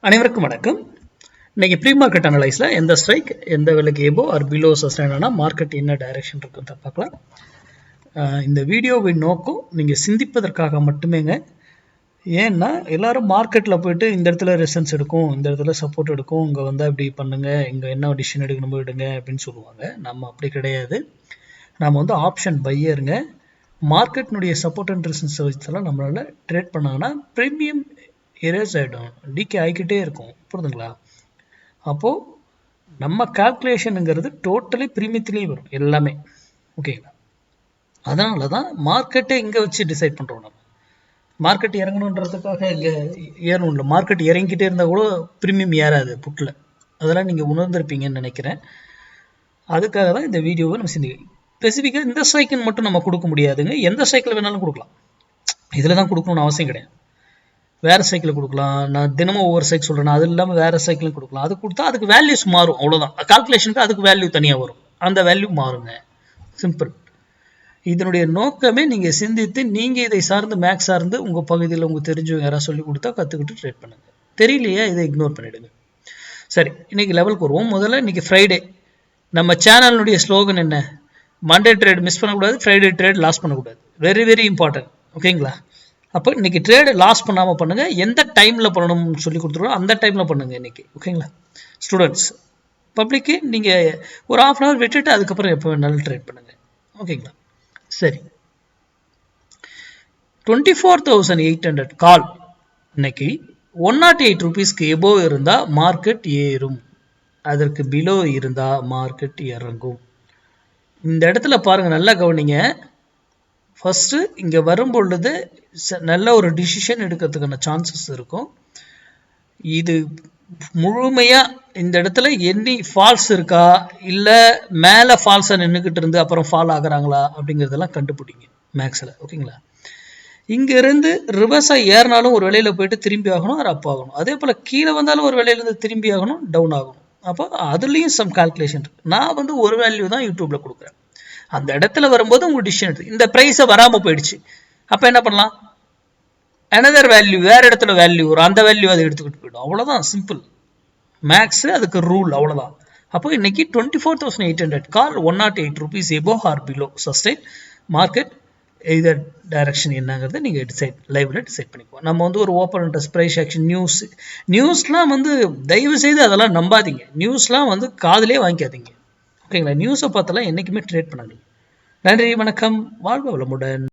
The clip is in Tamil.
அனைவருக்கும் வணக்கம். இன்னைக்கு ப்ரீ மார்க்கெட் அனலைஸ்ல எந்த ஸ்ட்ரைக் எந்த விலைக்கு எபோ ஆர் பிலோ சஸ்டைன் ஆனால் மார்க்கெட் என்ன டைரக்ஷன் இருக்குன்னு பார்க்கலாம். இந்த வீடியோவின் நோக்கம் நீங்கள் சிந்திப்பதற்காக மட்டுமேங்க. ஏன்னா எல்லாரும் மார்க்கெட்டில் போயிட்டு இந்த இடத்துல ரெசன்ஸ் எடுக்கும், இந்த இடத்துல சப்போர்ட் எடுக்கும், இங்கே வந்தால் இப்படி பண்ணுங்க, இங்கே என்ன டிசிஷன் எடுக்கணுமோ எடுங்க அப்படின்னு சொல்லுவாங்க. நம்ம அப்படி கிடையாது. நம்ம வந்து ஆப்ஷன் பையருங்க. மார்க்கெட்னுடைய சப்போர்ட் அண்ட் ரெசன்ஸை வச்செல்லாம் நம்மளால ட்ரேட் பண்ணாங்கன்னா ப்ரீமியம் எரேஸ் ஆகிடும், டிகே ஆகிக்கிட்டே இருக்கும். புரியுதுங்களா? அப்போது நம்ம கால்குலேஷனுங்கிறது டோட்டலி ப்ரீமியத்திலேயே வரும் எல்லாமே. ஓகேங்களா? அதனால தான் மார்க்கெட்டை இங்கே வச்சு டிசைட் பண்ணுறோம். நம்ம மார்க்கெட் இறங்கணுன்றதுக்காக இங்கே ஏறணும் இல்லை. மார்க்கெட் இறங்கிக்கிட்டே இருந்தால் கூட ப்ரீமியம் ஏறாது புட்டில். அதெல்லாம் நீங்கள் உணர்ந்திருப்பீங்கன்னு நினைக்கிறேன். அதுக்காக தான் இந்த வீடியோவை நம்ம சிந்திக்க. ஸ்பெசிஃபிக்காக இந்த சைக்கிள் மட்டும் நம்ம கொடுக்க முடியாதுங்க. எந்த சைக்கிள் வேணாலும் கொடுக்கலாம். இதில் தான் கொடுக்கணும்னு அவசியம் கிடையாது. வேறு சைக்கிள் கொடுக்கலாம். நான் தினமும் ஒவ்வொரு சைக்கிள் சொல்கிறேன். அது இல்லாமல் வேறு சைக்கிளும் கொடுக்கலாம். அது கொடுத்தா அதுக்கு வேல்யூஸ் மாறும், அவ்வளோதான். கால்குலேஷனுக்கு அதுக்கு வேல்யூ தனியாக வரும், அந்த வேல்யூ மாறுங்க. சிம்பிள். இதனுடைய நோக்கமே நீங்கள் சிந்தித்து நீங்கள் இதை சார்ந்து மேக்ஸ் சார்ந்து உங்கள் பகுதியில் உங்களுக்கு தெரிஞ்சவங்க யாராவது சொல்லி கொடுத்தா கற்றுக்கிட்டு ட்ரேட் பண்ணுங்கள். தெரியலையே இதை இக்னோர் பண்ணிவிடுங்க. சரி, இன்றைக்கி லெவலுக்கு வருவோம். முதல்ல இன்றைக்கி ஃப்ரைடே. நம்ம சேனலுடைய ஸ்லோகன் என்ன? மண்டே ட்ரேட் மிஸ் பண்ணக்கூடாது, ஃப்ரைடே ட்ரேட் லாஸ் பண்ணக்கூடாது. Very very important. ஓகேங்களா? அப்போ இன்றைக்கி ட்ரேடு லாஸ் பண்ணாமல் பண்ணுங்கள். எந்த டைமில் பண்ணணும்னு சொல்லி கொடுத்துருவோம், அந்த டைமில் பண்ணுங்கள் இன்றைக்கி. ஓகேங்களா? ஸ்டூடெண்ட்ஸ், பப்ளிக்கு நீங்கள் ஒரு ½ hour விட்டுட்டு அதுக்கப்புறம் எப்போ வேணாலும் ட்ரேட் பண்ணுங்கள். ஓகேங்களா? சரி, 24,800 கால் இன்னைக்கு 108 ரூபீஸ்க்கு எபோ இருந்தால் மார்க்கெட் ஏறும், அதற்கு பிலோ இருந்தால் மார்க்கெட் இறங்கும். இந்த இடத்துல பாருங்கள், நல்லா கவனிங்க. ஃபஸ்ட்டு இங்கே வரும் பொழுது நல்ல ஒரு டிசிஷன் எடுக்கிறதுக்கான சான்சஸ் இருக்கும். இது முழுமையாக இந்த இடத்துல எண்ணி ஃபால்ஸ் இருக்கா இல்லை மேலே ஃபால்ஸாக நின்றுக்கிட்டு இருந்து அப்புறம் ஃபால் ஆகுறாங்களா அப்படிங்கிறதெல்லாம் கண்டுபிடிங்க மேக்ஸில். ஓகேங்களா? இங்கேருந்து ரிவர்ஸாக ஏறினாலும் ஒரு வேலையில் போயிட்டு திரும்பி ஆகணும், அது அப் ஆகணும். அதே போல் கீழே வந்தாலும் ஒரு வேலையிலேருந்து திரும்பி ஆகணும், டவுன் ஆகணும். அப்போ அதுலேயும் சம் கால்குலேஷன் இருக்குது. நான் வந்து ஒரு வேல்யூ தான் யூடியூப்பில் கொடுக்குறேன். அந்த இடத்துல வரும்போது உங்களுக்கு டிசிஷன் எடுத்து இந்த ப்ரைஸை வராமல் போயிடுச்சு, அப்போ என்ன பண்ணலாம்? அனதர் வேல்யூ, வேறு இடத்துல வேல்யூ வரும், அந்த வேல்யூ அதை எடுத்துக்கிட்டு போயிடும். அவ்வளோதான், சிம்பிள் மேக்ஸு. அதுக்கு ரூல் அவ்வளோதான். அப்போ இன்னைக்கு 24,800 கால் 108 rupees above are below sustain market இதர் டைரக்ஷன் என்னங்கிறத நீங்கள் லைவில் டிசைட் பண்ணிக்குவோம். நம்ம வந்து ஒரு ஓப்பன் இன்ட்ரெஸ்ட், ப்ரைஸ் ஆக்ஷன், நியூஸ்லாம் வந்து தயவு செய்து அதெல்லாம் நம்பாதீங்க. நியூஸ்லாம் வந்து காதிலே வாங்கிக்காதீங்க. ஓகேங்களா? நியூஸை பார்த்தெல்லாம் என்றைக்குமே ட்ரேட் பண்ணாதீங்க. நன்றி, வணக்கம், வாழ்க வளமுடன்.